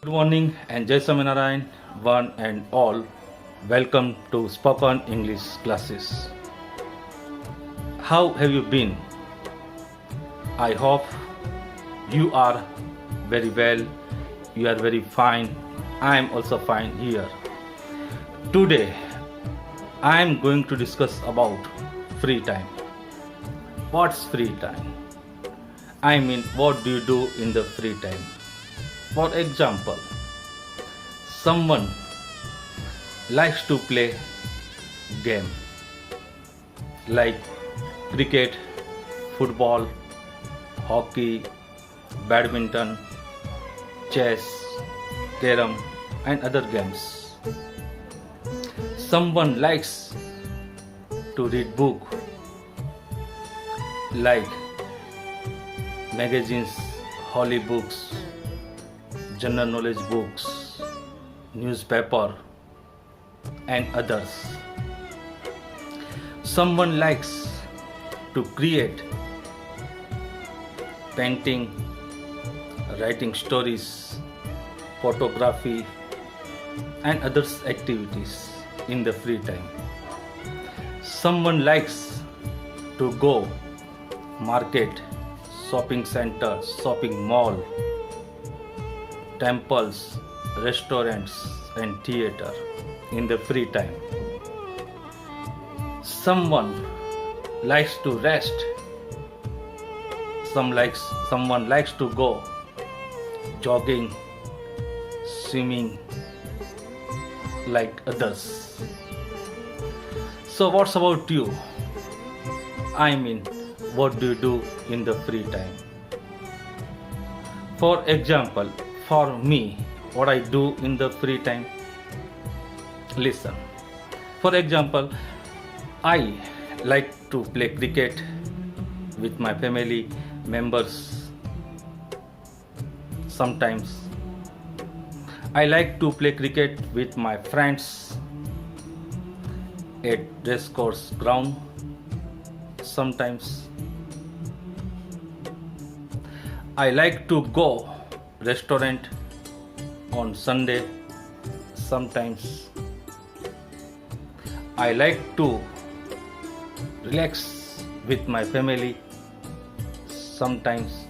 Good morning and Jai Swaminarayan, one and all. Welcome to Spoken English classes. How have you been? I hope you are very well. You are very fine. I am also fine here. Today, I am going to discuss about free time. What's free time? I mean, what do you do in the free time? For example, someone likes to play game like cricket, football, hockey, badminton, chess, carom and other games. Someone likes to read book like magazines, holy books, general knowledge books, newspaper and others. Someone likes to create painting, writing stories, photography and other activities in the free time. Someone likes to go market, shopping center, shopping mall, temples, restaurants and theater in the free time. Someone likes to rest. Someone likes to go jogging, swimming like others. So what's about you? I mean, what do you do in the free time? For example, for me, what I do in the free time? Listen. For example, I like to play cricket with my family members. Sometimes I like to play cricket with my friends at race course ground. Sometimes I like to go restaurant on Sunday. Sometimes I like to relax with my family. Sometimes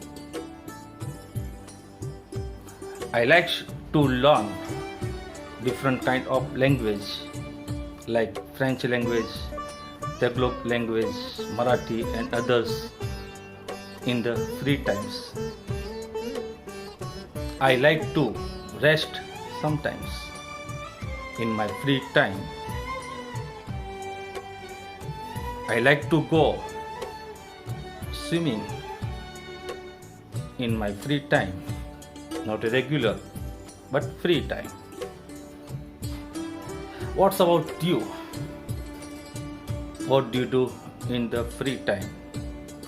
I like to learn different kind of language like French language, Tagalog language, Marathi and others in the free times. I like to rest sometimes in my free time. I like to go swimming in my free time, not a regular but free time. What's about you? What do you do in the free time?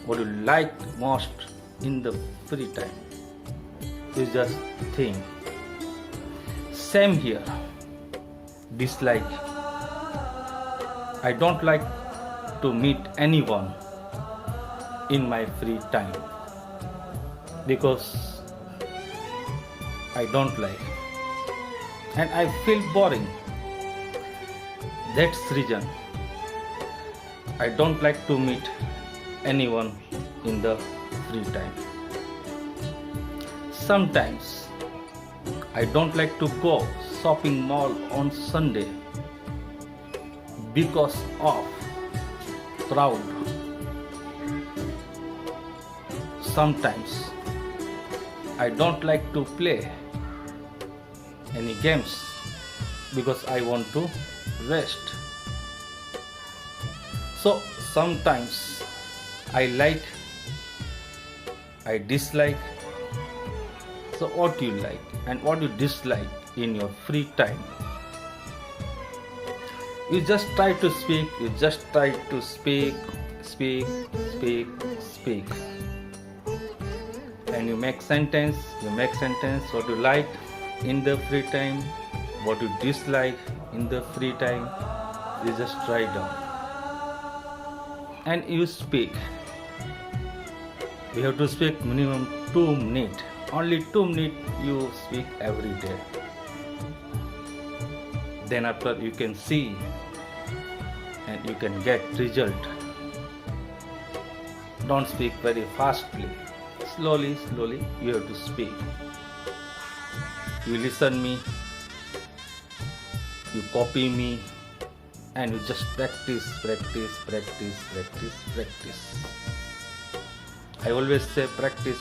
What do you like most in the free time? You just think. Same here. Dislike. I don't like to meet anyone in my free time because I don't like and I feel boring. That's reason I don't like to meet anyone in the free time. Sometimes I don't like to go shopping mall on Sunday because of crowd. Sometimes I don't like to play any games because I want to rest. So sometimes I like, I dislike. So what you like and what you dislike in your free time? You just try to speak, speak. And you make sentence, what you like in the free time, what you dislike in the free time, you just write down. And you speak. We have to speak minimum 2 minutes only 2 minutes you speak every day. Then after you can see and you can get result. Don't speak very fastly. Slowly you have to speak. You listen me, you copy me, and you just practice. I always say practice.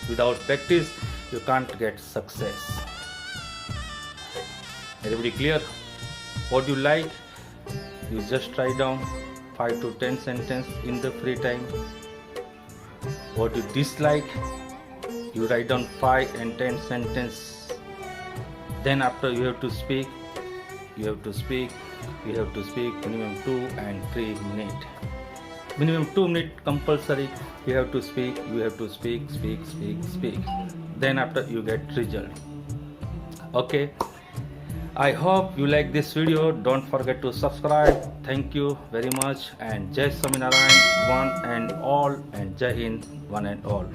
Without practice, you can't get success. Everybody clear? What you like, you just write down 5 to 10 sentences in the free time. What you dislike, you write down 5 and 10 sentences. Then after you have to speak minimum 2 and 3 minutes. Minimum 2 minutes compulsory. You have to speak. Then after you get result. Okay. I hope you like this video. Don't forget to subscribe. Thank you very much, and Jai Swaminarayan one and all, and Jai Hind one and all.